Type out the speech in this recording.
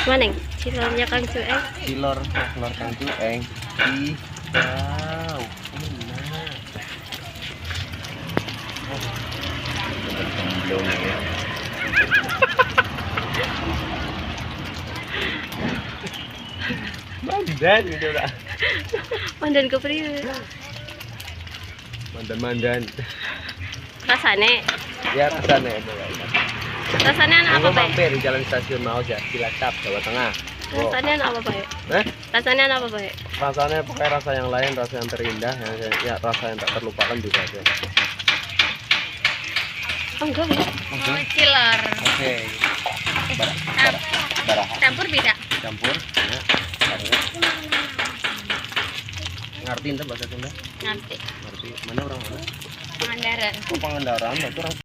Maneng, cilornya Kang Cueng. Cilor Kang Cueng. Ih, wow. Enak. Belum ya. Mandan gitu lah. Mandan ke priwe. Mandan. Rasane, Ya rasanya itu. rasane anak apa Aku bae? mampir di Jalan Stasiun Maus ya, Cilacap, Jawa Tengah. Oh. Rasane anak apa bae? Eh? Rasane anak apa bae? Rasanya pakai rasa yang lain, rasa yang terindah, ya rasa yang tak terlupakan juga ada. Oh, enggak ya. Oh, cilor. Oke. Campur beda. Campur. Ya. Ngerti entah bahasa Sunda? Nanti. Ngerti. Mana orang mana? Pangandaran. Oh, Pangandaran, berarti orang